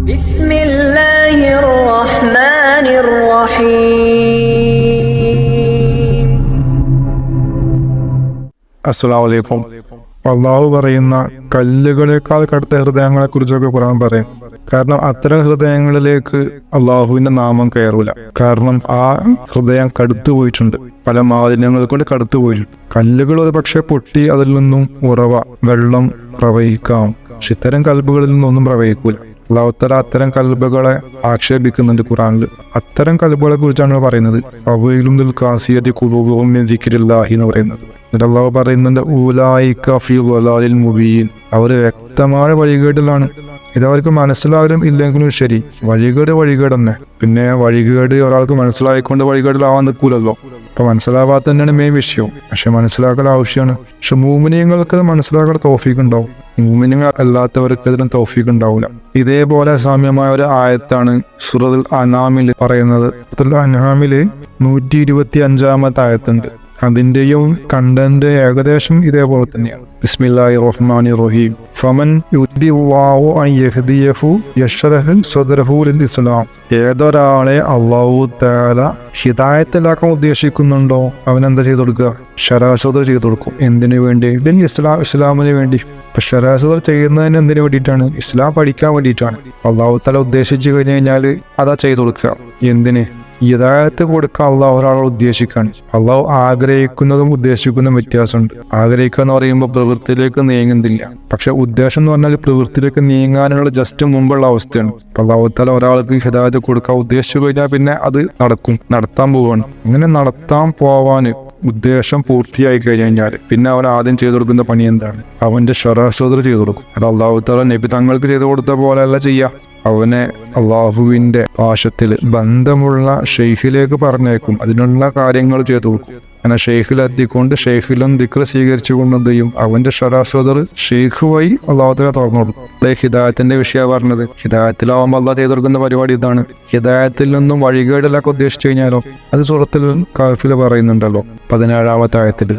بسم الله الرحمن الرحيم. അസ്സലാമു അലൈക്കും. അള്ളാഹു പറയുന്ന കല്ലുകളെക്കാൾ കടുത്ത ഹൃദയങ്ങളെ കുറിച്ചൊക്കെ ഖുർആൻ പറയും. കാരണം അത്തരം ഹൃദയങ്ങളിലേക്ക് അള്ളാഹുവിന്റെ നാമം കയറൂല. കാരണം ആ ഹൃദയം കടുത്തു പോയിട്ടുണ്ട്, പല മാലിന്യങ്ങൾ കൊണ്ട് കടുത്തു പോയിട്ടുണ്ട്. കല്ലുകൾ ഒരു പക്ഷെ പൊട്ടി അതിൽ നിന്നും ഉറവ വെള്ളം പ്രവഹിക്കാം, പക്ഷെ ഇത്തരം കൽബുകളിൽ നിന്നൊന്നും പ്രവഹിക്കൂല. അള്ളാഹുത്തല അത്തരം കൽബുകളെ ആക്ഷേപിക്കുന്നുണ്ട് ഖുർആനിൽ. അത്തരം കൽബുകളെ കുറിച്ചാണ് പറയുന്നത്. അവയിലും കാസിയതി ഖുലൂബുഹും മിൻ സിക്രില്ലാഹി എന്ന് പറയുന്നത്. എന്നിട്ട് അള്ളാഹു പറയുന്നുണ്ട് ഊലായിക ഫീ ളലാലിൻ മുബീൻ, അവർ വ്യക്തമായ വഴികേടിലാണ്. ഇതവർക്ക് മനസ്സിലായാലും ഇല്ലെങ്കിലും ശരി, വഴികേട് തന്നെ. പിന്നെ വഴികേട് ഒരാൾക്ക് മനസ്സിലായിക്കൊണ്ട് വഴികേടിലാവാൻ നിൽക്കൂലല്ലോ. അപ്പൊ മനസ്സിലാവാത്ത തന്നെയാണ് മെയിൻ വിഷയം. പക്ഷെ മനസ്സിലാക്കൽ ആവശ്യമാണ്. പക്ഷെ മൂമിനീങ്ങൾക്ക് അത് മനസ്സിലാക്കാൻ തൗഫീഖ് ഉണ്ടാവും, മൂമിനീങ്ങൾ അല്ലാത്തവർക്ക് അതിനും തൗഫീഖ് ഉണ്ടാവില്ല. ഇതേപോലെ സാമ്യമായ ഒരു ആയത്താണ് സൂറത്തുൽ അൻആമിൽ പറയുന്നത്. സൂറത്തുൽ അൻആമിൽ 125 ആയത്തുണ്ട്. അതിന്റെയും കണ്ടന്റ് ഏകദേശം ഇതേപോലെ തന്നെയാണ്. ബിസ്മില്ലാഹിർ റഹ്മാനിർ റഹീം. ഫമൻ യുരിദില്ലാഹു അൻ യഹ്ദിയഹു യശ്റഹ് സദ്റഹു ലിൽ ഇസ്ലാം. ഏതൊരാളെ അല്ലാഹു തആല ഹിദായത്തിലാക്കാൻ ഉദ്ദേശിക്കുന്നുണ്ടോ അവൻ എന്താ ചെയ്തു കൊടുക്കുക? ശരാസദർ ചെയ്തു കൊടുക്കും. എന്തിനു വേണ്ടി? ഇസ്ലാമിന് വേണ്ടി. ഇപ്പൊ ശരാസദർ ചെയ്യുന്നതിന് എന്തിനു വേണ്ടിയിട്ടാണ്? ഇസ്ലാം പഠിക്കാൻ വേണ്ടിയിട്ടാണ്. അല്ലാഹു തആല ഉദ്ദേശിച്ചു കഴിഞ്ഞാൽ അതാ ചെയ്തു കൊടുക്കുക. എന്തിന്? ഹിദായത്ത് കൊടുക്കാൻ അള്ളാഹു ഒരാളെ ഉദ്ദേശിക്കാണ്. അള്ളാഹു ആഗ്രഹിക്കുന്നതും ഉദ്ദേശിക്കുന്നതും വ്യത്യാസമുണ്ട്. ആഗ്രഹിക്കുക എന്ന് പറയുമ്പോൾ പ്രവൃത്തിയിലേക്ക് നീങ്ങുന്നില്ല, പക്ഷെ ഉദ്ദേശം എന്ന് പറഞ്ഞാൽ പ്രവൃത്തിയിലേക്ക് നീങ്ങാനുള്ള ജസ്റ്റ് മുമ്പുള്ള അവസ്ഥയാണ്. അള്ളാഹു തആല ഒരാൾക്ക് ഹിദായത്ത് കൊടുക്കാൻ ഉദ്ദേശിച്ചു കഴിഞ്ഞാൽ പിന്നെ അത് നടത്താൻ പോവാണ്. അങ്ങനെ നടത്താൻ പോവാൻ ഉദ്ദേശം പൂർത്തിയായി കഴിഞ്ഞാൽ പിന്നെ അവൻ ആദ്യം ചെയ്തു കൊടുക്കുന്ന പണി എന്താണ്? അവന്റെ ശരാസദർ ചെയ്തു കൊടുക്കും. അത് അള്ളാഹു തആല നബി തങ്ങൾക്ക് ചെയ്തു കൊടുത്ത പോലെയല്ല ചെയ്യുക. അവനെ അള്ളാഹുവിന്റെ ഭാഷത്തിൽ ബന്ധമുള്ള ഷെയ്ഖിലേക്ക് പറഞ്ഞേക്കും. അതിനുള്ള കാര്യങ്ങൾ ചെയ്തു കൊടുക്കും. അങ്ങനെ ഷെയ്ഖിലെത്തിക്കൊണ്ട് ഷെയ്ഖിലും ദിക്ർ സ്വീകരിച്ചു കൊണ്ട് എന്ത് ചെയ്യും? അവന്റെ ശരാസദർ ഷെയ്ഖ് വഴി അള്ളാഹുത്തല തുറന്നു കൊടുക്കും. ഹിദായത്തിന്റെ വിഷയം പറഞ്ഞത്. ഹിദായത്തിലാവുമ്പോൾ അള്ളാഹ് ചെയ്തു കൊടുക്കുന്ന പരിപാടി ഇതാണ്. ഹിദായത്തിൽ നിന്നും വഴികേടിലൊക്കെ ഉദ്ദേശിച്ചു കഴിഞ്ഞാലോ അത് സൂറത്തുൽ കഹ്ഫിൽ പറയുന്നുണ്ടല്ലോ 17 ആയത്തിൽ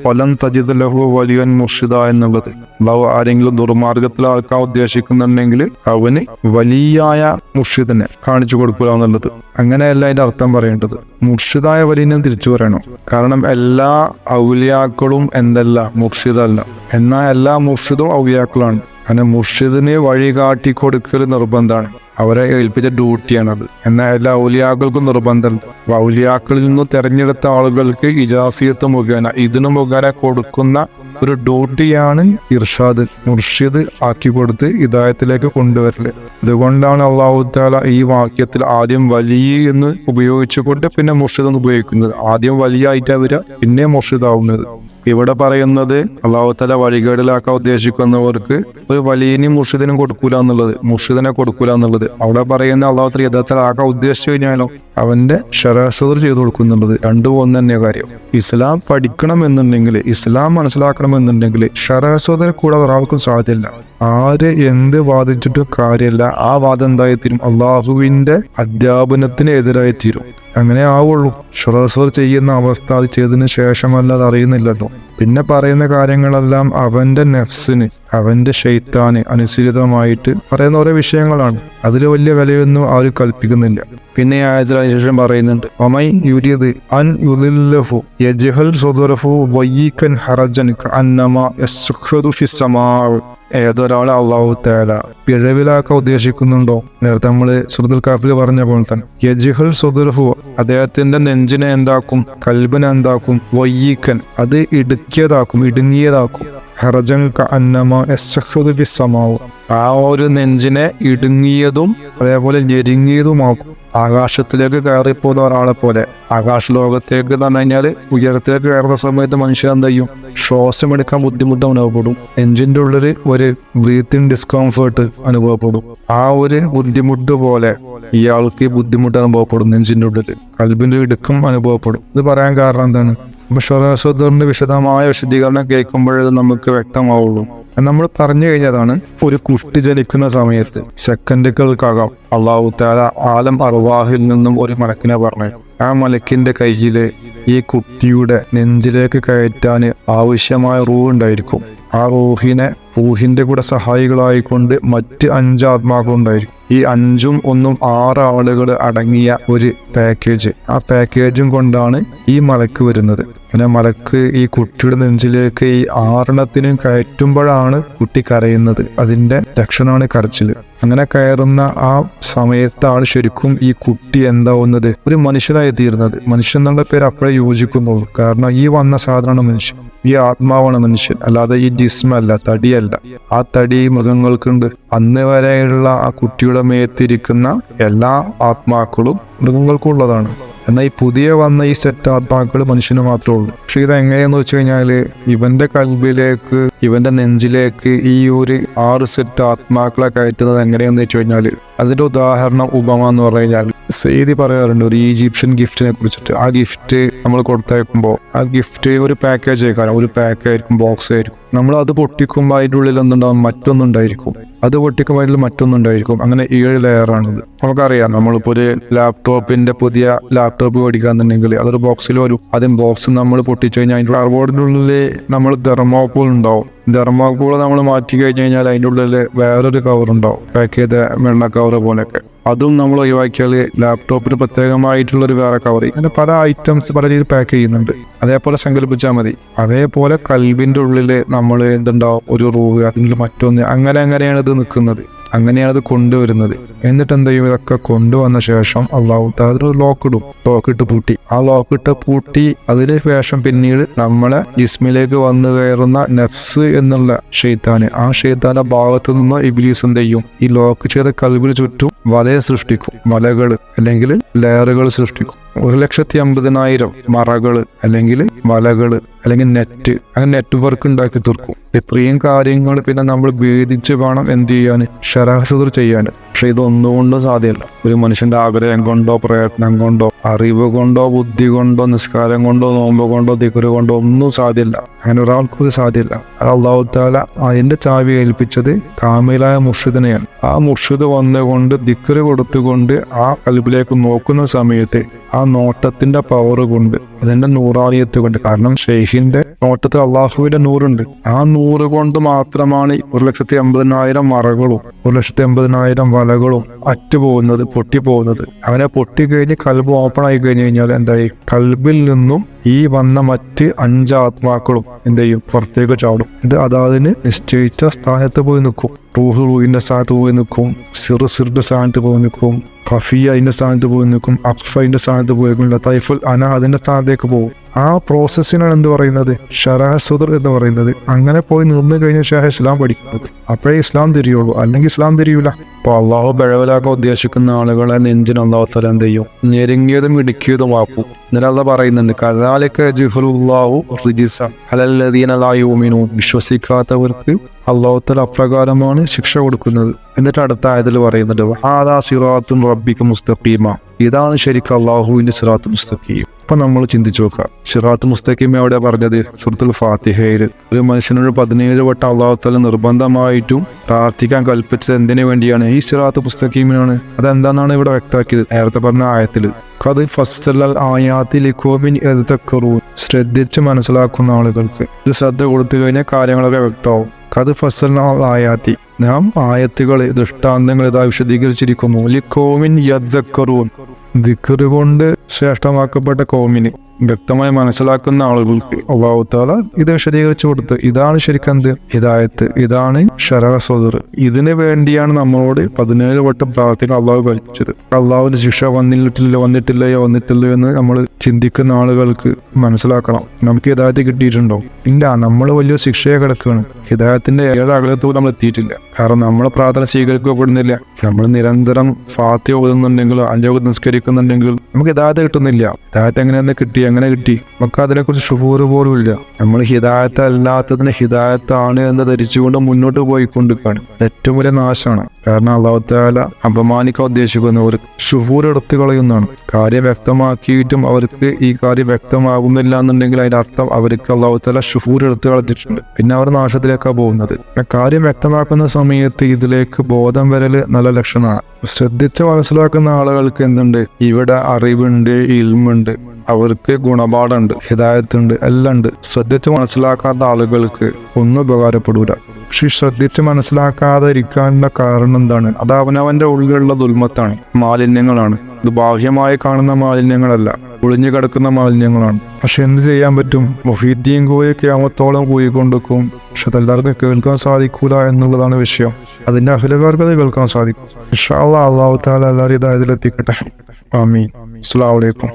ഫലൻ തജിദ് ലഹു വലിയൻ മുർഷിദ എന്നുള്ളത്. അള്ളാഹു ആരെങ്കിലും ദുർമാർഗത്തിലാക്കാൻ ഉദ്ദേശിക്കുന്നുണ്ടെങ്കിൽ അവന് വലിയായ മുർഷിദിനെ കാണിച്ചു കൊടുക്കുക എന്നുള്ളത്. അങ്ങനെയല്ല അതിന്റെ അർത്ഥം പറയേണ്ടത്. മുർഷിദായ വലിയനെ തിരിച്ചു പറയണം. കാരണം എല്ലാ ഔലിയാക്കളും എന്തല്ല മുർഷിദല്ല, എന്നാൽ എല്ലാ മുർഷിദും ഔലിയാക്കളാണ്. കാരണം മുർഷിദിന് വഴി കാട്ടി കൊടുക്കൽ നിർബന്ധമാണ്, അവരെ ഏൽപ്പിച്ച ഡ്യൂട്ടിയാണത്. എന്നാൽ എല്ലാ ഔലിയാക്കൾക്കും നിർബന്ധമുണ്ട്. അപ്പൊ ഔലിയാക്കളിൽ നിന്ന് തെരഞ്ഞെടുത്ത ആളുകൾക്ക് ഇജാസിയത്ത് മുഖേന ഇതിനു മുഖേന കൊടുക്കുന്ന ഒരു ഡ്യൂട്ടിയാണ് ഇർഷാദ്, മുർഷിദ് ആക്കി കൊടുത്ത് ഹിദായത്തിലേക്ക് കൊണ്ടുവരല്. അതുകൊണ്ടാണ് അല്ലാഹു തആല ഈ വാക്യത്തിൽ ആദ്യം വലിയ എന്ന് ഉപയോഗിച്ചുകൊണ്ട് പിന്നെ മുർഷിദ് എന്ന് ഉപയോഗിക്കുന്നത്. ആദ്യം വലിയ ആയിട്ടാ വരിക, പിന്നെ മുർഷിദ് ആവുന്നത്. ഇവിടെ പറയുന്നത് അല്ലാഹു തആല വഴികേടിലാക്കാൻ ഉദ്ദേശിക്കുന്നവർക്ക് ഒരു വലിയനും മുർഷിദിനും കൊടുക്കൂല എന്നുള്ളത്, മുർഷിദിനെ കൊടുക്കൂല എന്നുള്ളത്. അവിടെ പറയുന്ന അല്ലാഹു തആല യഥാർത്ഥത്തിലാക്കാൻ ഉദ്ദേശിച്ചു കഴിഞ്ഞാലോ അവന്റെ ശരാസദർ ചെയ്തു കൊടുക്കുന്നുള്ളത്. രണ്ടും ഒന്ന് തന്നെ കാര്യം. ഇസ്ലാം പഠിക്കണമെന്നുണ്ടെങ്കിൽ, ഇസ്ലാം മനസ്സിലാക്കണമെന്നുണ്ടെങ്കിൽ ശരാസദർ കൂടാതെ ഒരാൾക്കും സാധ്യമില്ല. ആര് എന്ത് വാദിച്ചിട്ടും കാര്യമില്ല. ആ വാദം എന്തായി തീരും? അള്ളാഹുവിന്റെ അധ്യാപനത്തിന് എതിരായി തീരും. അങ്ങനെ ആവുള്ളൂ. ശരാസദർ ചെയ്യുന്ന അവസ്ഥ അത് ചെയ്തതിന് ശേഷമല്ല, അത് അറിയുന്നില്ലല്ലോ. പിന്നെ പറയുന്ന കാര്യങ്ങളെല്ലാം അവന്റെ നെഫ്സിന്, അവന്റെ ശൈത്താന് അനുസരിതമായിട്ട് പറയുന്ന ഓരോ വിഷയങ്ങളാണ്. അതിൽ വലിയ വിലയൊന്നും ആരും കൽപ്പിക്കുന്നില്ല. പിന്നെ ആയതിൽ അതിനുശേഷം പറയുന്നുണ്ട് ഒമൈ യുരിദ് അൻ യുദില്ലഹു യജ്ഹൽ സദറഹു വയ്യികൻ ഹറജൻ കഅന്നമാ യസ്ഖദു ഫിസ്സമാ. ഏതൊരാളെ അല്ലാഹു തആല പിഴവിലാക്കാൻ ഉദ്ദേശിക്കുന്നുണ്ടോ, നേരത്തെ നമ്മള് സൂറത്തുൽ കഹ്ഫിൽ പറഞ്ഞ പോലെ തന്നെ യജ്ഹൽ സദറഹു, അദ്ദേഹത്തിന്റെ നെഞ്ചിനെ എന്താക്കും? കൽബിനെ എന്താക്കും? വയ്യികൻ, അത് ഇടുങ്ങിയതാക്കും. ഹറജൻ കഅന്നമാ യസ്ഖദു ഫിസ്സമാ, ആ ഒരു നെഞ്ചിനെ ഇടുങ്ങിയതും അതേപോലെ ഞെരുങ്ങിയതുമാക്കും. ആകാശത്തിലേക്ക് കയറിപ്പോകുന്ന ഒരാളെ പോലെ. ആകാശ ലോകത്തേക്ക് എന്ന് പറഞ്ഞു കഴിഞ്ഞാൽ ഉയരത്തിലേക്ക് കയറുന്ന സമയത്ത് മനുഷ്യൻ എന്ത് ചെയ്യും? ശ്വാസം എടുക്കാൻ ബുദ്ധിമുട്ട് അനുഭവപ്പെടും. എഞ്ചിന്റെ ഉള്ളിൽ ഒരു ബ്രീത്തിങ് ഡിസ്കംഫേർട്ട് അനുഭവപ്പെടും. ആ ഒരു ബുദ്ധിമുട്ട് പോലെ ഇയാൾക്ക് ബുദ്ധിമുട്ട് അനുഭവപ്പെടും. നെഞ്ചിന്റെ ഉള്ളിൽ കൽബിന്റെ ഇടുക്കം അനുഭവപ്പെടും. ഇത് പറയാൻ കാരണം എന്താണ്? അപ്പൊ ശരാസദറിന്റെ വിശദമായ വിശദീകരണം കേൾക്കുമ്പോഴേ നമുക്ക് വ്യക്തമാവുള്ളൂ. നമ്മൾ പറഞ്ഞു കഴിഞ്ഞതാണ്. ഒരു കുട്ടി ജനിക്കുന്ന സമയത്ത് സെക്കൻഡുകൾക്കകം അല്ലാഹു തആല ആലം അർവാഹിൽ നിന്നും ഒരു മലക്കിനെ പറഞ്ഞു. ആ മലക്കിന്റെ കയ്യില് ഈ കുട്ടിയുടെ നെഞ്ചിലേക്ക് കയറ്റാൻ ആവശ്യമായ റൂഹ് ഉണ്ടായിരിക്കും. ആ റൂഹിനെ റൂഹിന്റെ കൂടെ സഹായികളായിക്കൊണ്ട് മറ്റ് 5 ആത്മാക്കളുണ്ടായിരിക്കും. ഈ 5ഉം 1ഉം 6 ആളുകൾ അടങ്ങിയ ഒരു പാക്കേജ്. ആ പാക്കേജും കൊണ്ടാണ് ഈ മലക്ക് വരുന്നത്. പിന്നെ മലക്ക് ഈ കുട്ടിയുടെ നെഞ്ചിലേക്ക് ഈ 6 കയറ്റുമ്പോഴാണ് കുട്ടി കരയുന്നത്. അതിന്റെ ലക്ഷണമാണ് കരച്ചില്. അങ്ങനെ കയറുന്ന ആ സമയത്താണ് ശരിക്കും ഈ കുട്ടി എന്താവുന്നത്, ഒരു മനുഷ്യനായി തീരുന്നത്. മനുഷ്യൻ എന്നുള്ള പേര് അപ്പോഴേ യോജിക്കുന്നുള്ളൂ. കാരണം ഈ വന്ന സാധനമാണ് മനുഷ്യൻ, ഈ ആത്മാവാണ് മനുഷ്യൻ, അല്ലാതെ ഈ ജിസ്മല്ല, തടിയല്ല. ആ തടി മൃഗങ്ങൾക്കുണ്ട്. അന്ന് വരെയുള്ള ആ കുട്ടിയുടെ മേത്തിരിക്കുന്ന എല്ലാ ആത്മാക്കളും മൃഗങ്ങൾക്കുള്ളതാണ്. എന്നാൽ ഈ പുതിയ വന്ന ഈ സെറ്റ് ആത്മാക്കൾ മനുഷ്യന് മാത്രമേ ഉള്ളൂ. പക്ഷെ ഇതെങ്ങനെയെന്ന് വെച്ച് കഴിഞ്ഞാല് ഇവന്റെ കൽബിലേക്ക്, ഇവന്റെ നെഞ്ചിലേക്ക് ഈ ഒരു 6 സെറ്റ് ആത്മാക്കളെ കയറ്റുന്നത് എങ്ങനെയാന്ന് വെച്ച് കഴിഞ്ഞാല് അതിന്റെ ഉദാഹരണം ഉപമ എന്ന് പറഞ്ഞു കഴിഞ്ഞാൽ സെയ്തി പറയാറുണ്ട് ഒരു ഈജിപ്ഷ്യൻ ഗിഫ്റ്റിനെ കുറിച്ചിട്ട്. ആ ഗിഫ്റ്റ് നമ്മൾ കൊടുത്തയക്കുമ്പോൾ ആ ഗിഫ്റ്റ് ഒരു പാക്കേജ് ആയിരിക്കും, ഒരു പാക്കായിരിക്കും, ബോക്സ് ആയിരിക്കും. നമ്മൾ അത് പൊട്ടിക്കുമ്പോൾ അതിൻ്റെ ഉള്ളിൽ എന്തുണ്ടാവും, മറ്റൊന്നുണ്ടായിരിക്കും. അത് പൊട്ടിക്കുമ്പോൾ അതിൽ മറ്റൊന്നുണ്ടായിരിക്കും. അങ്ങനെ 7 ലെയറാണിത്. നമുക്കറിയാം, നമ്മളിപ്പോൾ ഒരു ലാപ്ടോപ്പിന്റെ പുതിയ ലാപ്ടോപ്പ് മേടിക്കാന്നുണ്ടെങ്കിൽ അതൊരു ബോക്സിൽ വരും. ആദ്യം ബോക്സ് നമ്മൾ പൊട്ടിച്ചു കഴിഞ്ഞാൽ അതിൻ്റെ കാർഡ്ബോർഡിൻ്റെ ഉള്ളിൽ നമ്മൾ തെർമോക്കോൾ ഉണ്ടാവും. തെർമോക്കോൾ നമ്മൾ മാറ്റി കഴിഞ്ഞ് കഴിഞ്ഞാൽ അതിൻ്റെ ഉള്ളിൽ വേറൊരു കവർ ഉണ്ടാവും, പാക്ക് ചെയ്ത വെള്ള കവർ പോലെയൊക്കെ. അതും നമ്മൾ ഒഴിവാക്കിയാൽ ലാപ്ടോപ്പിന് പ്രത്യേകമായിട്ടുള്ളൊരു വേറെ കവർ. അങ്ങനെ പല ഐറ്റംസ് പല രീതിയിൽ പാക്ക് ചെയ്യുന്നുണ്ട്. അതേപോലെ സങ്കല്പിച്ചാൽ മതി. അതേപോലെ കൽബിൻ്റെ ഉള്ളിൽ നമ്മൾ എന്തുണ്ടാവും, ഒരു റൂഹ്, അതിനുള്ള മറ്റൊന്ന്, അങ്ങനെയാണ് ഇത് നിൽക്കുന്നത്, അങ്ങനെയാണ് ഇത് കൊണ്ടുവരുന്നത്. എന്നിട്ട് എന്ത് ചെയ്യും, ഇതൊക്കെ കൊണ്ടുവന്ന ശേഷം അള്ളാഹു തആല ലോക്കിടും, ലോക്കിട്ട് പൂട്ടി. ആ ലോക്കിട്ട് പൂട്ടി അതിന് ശേഷം പിന്നീട് നമ്മളെ ജിസ്മിലേക്ക് വന്നു കയറുന്ന നഫ്സ് എന്നുള്ള ഷെയ്ത്താന്, ആ ഷെയ്ത്താന്റെ ഭാഗത്ത് നിന്ന് ഇബ്ലീസ് എന്ത് ചെയ്യും, ഈ ലോക്ക് ചെയ്ത കൽബിന് ചുറ്റും വലയ സൃഷ്ടിക്കും, വലകൾ അല്ലെങ്കിൽ ലെയറുകൾ സൃഷ്ടിക്കും. 1,50,000 മറകള് അല്ലെങ്കിൽ വലകള് അല്ലെങ്കിൽ നെറ്റ്, അങ്ങനെ നെറ്റ്വർക്ക് ഉണ്ടാക്കി തീർക്കും. ഇത്രയും കാര്യങ്ങൾ പിന്നെ നമ്മൾ ഭേദിച്ച് വേണം എന്ത് ചെയ്യാൻ, ശരാഹസുദർ ചെയ്യാൻ. പക്ഷെ ഇതൊന്നുകൊണ്ടും സാധ്യമല്ല. ഒരു മനുഷ്യന്റെ ആഗ്രഹം കൊണ്ടോ പ്രയത്നം കൊണ്ടോ അറിവ് കൊണ്ടോ ബുദ്ധി കൊണ്ടോ നിസ്കാരം കൊണ്ടോ നോമ്പ് കൊണ്ടോ ദിക്റ് കൊണ്ടോ ഒന്നും സാധ്യമല്ല. അങ്ങനെ ഒരാൾക്കും ഇത് സാധ്യമല്ല. അത് അല്ലാഹു തആല അതിന്റെ ചാവി ഏൽപ്പിച്ചത് കാമിലായ മുർഷിദിനെയാണ്. ആ മുർഷിദ് വന്നുകൊണ്ട് ദിക്റ് കൊടുത്തുകൊണ്ട് ആ കൽബിലേക്ക് നോക്കുന്ന സമയത്ത് ആ നോട്ടത്തിന്റെ പവർ കൊണ്ട്, അതിന്റെ നൂറാനിയത്ത് കൊണ്ട്, കാരണം ഷെയ്ഖിന്റെ നോട്ടത്തിൽ അള്ളാഹുവിന്റെ നൂറുണ്ട്. ആ നൂറ് കൊണ്ട് മാത്രമാണ് 1,50,000 മറകളും 1,50,000 വലകളും അറ്റുപോകുന്നത്, പൊട്ടിപ്പോകുന്നത്. അങ്ങനെ പൊട്ടിക്കഴിഞ്ഞ് കൽബ് ഓപ്പൺ ആയി കഴിഞ്ഞ് കഴിഞ്ഞാൽ എന്തായി, കൽബിൽ നിന്നും ഈ വന്ന മറ്റ് 5 ആത്മാക്കളും എന്ത് ചെയ്യും, പുറത്തേക്ക് ചാടും. എന്നിട്ട് അതതിന് നിശ്ചയിച്ച സ്ഥാനത്ത് പോയി നിൽക്കും. റൂഹിന്റെ സ്ഥാനത്ത് പോയി നിൽക്കും, സിറിന്റെ സ്ഥാനത്ത് പോയി നിൽക്കും, ഖഫിയ അതിന്റെ സ്ഥാനത്ത് പോയി നിൽക്കും, അഖ്ഫന്റെ സ്ഥാനത്ത് പോയി നിൽക്കും, ലതൈഫുൽ അന അതിന്റെ സ്ഥാനത്തേക്ക് പോകും. ആ പ്രോസസ്സിനാണ് എന്ത് പറയുന്നത്, ശറഹ് സുദർ എന്ന് പറയുന്നത്. അങ്ങനെ പോയി നിന്ന് കഴിഞ്ഞ ശേഷം ഇസ്ലാം പഠിക്കുന്നത്. അപ്പോഴേ ഇസ്ലാം തിരിയുള്ളൂ, അല്ലെങ്കിൽ ഇസ്ലാം തിരിയൂല. അപ്പോൾ അള്ളാഹു ബഴവലാക്കാൻ ഉദ്ദേശിക്കുന്ന ആളുകളെ നെഞ്ചിന് അള്ളാഹു തആല എന്ത് ചെയ്യും, ഞെരുങ്ങിയതും ഇടുക്കിയതുമാക്കും. എന്നിട്ട് അള്ളാഹ് പറയുന്നുണ്ട്, കദാലിക യജ്അലുല്ലാഹു റിജ്സ അലല്ലദീന ലാ യുമിനൂൻ, വിശ്വസിക്കാത്തവർക്ക് അള്ളാഹു തആല അപ്രകാരമാണ് ശിക്ഷ കൊടുക്കുന്നത്. എന്നിട്ട് അടുത്ത ആയതിൽ പറയുന്നുണ്ട്, വഹാദാ സിറാത്തുൻ റബ്ബിക മുസ്തഖീമ, ഇതാണ് ശരിക്കും അള്ളാഹുവിന്റെ സിറാത്ത് മുസ്തഖീം. അപ്പൊ നമ്മൾ ചിന്തിച്ചു നോക്കാം, സിറാത്ത് മുസ്തഖീം എവിടെ പറഞ്ഞത്, സൂറത്തുൽ ഫാത്തിഹയിൽ. ഒരു മനുഷ്യനോട് 17 വട്ടം അള്ളാഹു തആല നിർബന്ധമായിട്ടും പ്രാർത്ഥിക്കാൻ കൽപ്പിച്ചത് എന്തിനു വേണ്ടിയാണ്, ഈ സിറാത്ത് മുസ്തഖീമിനാണ്. അതെന്താണെന്നാണ് ഇവിടെ വ്യക്തമാക്കിയത് നേരത്തെ പറഞ്ഞ ആയത്തിൽ. ഖദ് ഫസ്സലൽ ആയാതി ലിഖൗമിൻ യദ്ദക്കറൂൻ, ശ്രദ്ധിച്ച് മനസ്സിലാക്കുന്ന ആളുകൾക്ക് ഇത് ശ്രദ്ധ കൊടുത്തു കഴിഞ്ഞാൽ കാര്യങ്ങളൊക്കെ വ്യക്തമാവും. ഖദ് ഫസ്സലൽ ആയാതി, നാം ആയത്തുകൾ, ദൃഷ്ടാന്തങ്ങൾ ഇതാ വിശദീകരിച്ചിരിക്കുന്നു. ലിഖൗമിൻ യദ്ദക്കറൂൻ, ദിക്റ് കൊണ്ട് ശ്രേഷ്ഠമാക്കപ്പെട്ട കൗമിന്, വ്യക്തമായി മനസ്സിലാക്കുന്ന ആളുകൾക്ക് അല്ലാഹു തആല ഇത് വിശദീകരിച്ചു കൊടുത്ത്. ഇതാണ് ശരിക്കും എന്ത്, ഹിദായത്ത്, ഇതാണ് ശറഅ സദർ. ഇതിന് വേണ്ടിയാണ് നമ്മളോട് 17 വട്ടം പ്രാർത്ഥിക്കാൻ അള്ളാഹു കൽപ്പിച്ചത്. അള്ളാഹുവിന്റെ ശിക്ഷ വന്നിട്ടില്ലയോ എന്ന് നമ്മൾ ചിന്തിക്കുന്ന ആളുകൾക്ക് മനസ്സിലാക്കണം, നമുക്ക് ഹിദായത്ത് കിട്ടിയിട്ടുണ്ടോ, ഇല്ല, നമ്മൾ വലിയ ശിക്ഷയെ കിടക്കുകയാണ്. ഹിദായത്തിന്റെ 7 അകലത്തോട് നമ്മൾ എത്തിയിട്ടില്ല. കാരണം നമ്മളെ പ്രാർത്ഥന സ്വീകരിക്കപ്പെടുന്നില്ല. നമ്മൾ നിരന്തരം ഫാത്തിഹ ഓതുന്നുണ്ടെങ്കിലും 5 വഖ്ത് നിസ്കരിക്കുന്നുണ്ടെങ്കിൽ നമുക്ക് ഹിദായത്ത് കിട്ടുന്നില്ല. ഹിദായത്ത് എങ്ങനെ കിട്ടി, നമുക്ക് അതിനെക്കുറിച്ച് ശുഹൂർ പോലും ഇല്ല. നമ്മൾ ഹിദായത്ത് അല്ലാത്തതിന് ഹിദായത്താണ് എന്ന് ധരിച്ചുകൊണ്ട് മുന്നോട്ട് പോയിക്കൊണ്ടിരിക്കുകയാണ്. ഏറ്റവും വലിയ നാശമാണ്. കാരണം അല്ലാഹു തആല അപമാനിക്കാൻ ഉദ്ദേശിക്കുന്നവർ ശുഹൂർ എടുത്തു കളയുന്നതാണ്. കാര്യം വ്യക്തമാക്കിയിട്ടും അവർക്ക് ഈ കാര്യം വ്യക്തമാകുന്നില്ല എന്നുണ്ടെങ്കിൽ അതിന്റെ അർത്ഥം അവർക്ക് അല്ലാഹു തആല ശുഹൂർ എടുത്തു കളഞ്ഞിട്ടുണ്ട്. പിന്നെ അവർ നാശത്തിലേക്കാണ് പോകുന്നത്. കാര്യം വ്യക്തമാക്കുന്ന സമയത്ത് ഇതിലേക്ക് ബോധം വരൽ നല്ല ലക്ഷണമാണ്. ശ്രദ്ധിച്ച് മനസ്സിലാക്കുന്ന ആളുകൾക്ക് എന്തുണ്ട്, ഇവിടെ അറിവുണ്ട്, ഇൽമുണ്ട്, അവർക്ക് ഗുണപാഠമുണ്ട്, ഹിദായത്തുണ്ട്, എല്ലാം ഉണ്ട്. ശ്രദ്ധിച്ച് മനസ്സിലാക്കാത്ത ആളുകൾക്ക് ഒന്നും ഉപകാരപ്പെടൂല. പക്ഷെ ശ്രദ്ധിച്ച് മനസ്സിലാക്കാതെ ഇരിക്കാനുള്ള കാരണം എന്താണ്? അത് അവനവന്റെ ഉള്ളിലുള്ള ദുൽമത്താണ്, മാലിന്യങ്ങളാണ്. ഇത് ബാഹ്യമായി കാണുന്ന മാലിന്യങ്ങളല്ല, ഒളിഞ്ഞു കിടക്കുന്ന മാലിന്യങ്ങളാണ്. പക്ഷെ എന്ത് ചെയ്യാൻ പറ്റും? മുഫീദ്ദീൻ കോയെ ഖിയാമത്തോളം കൂയിക്കൊണ്ടിരിക്കും. പക്ഷെ അതെല്ലാവർക്കും കേൾക്കാൻ സാധിക്കൂല എന്നുള്ളതാണ് വിഷയം. അതിന്റെ അഹ്ലുകാർക്ക് അത് കേൾക്കാൻ സാധിക്കും. ഇൻഷാ അല്ലാഹ് അല്ലാഹു തആല എല്ലാവരും ഇതായതിലെത്തിക്കട്ടെ. ആമീൻ. അസ്സലാമു അലൈക്കും.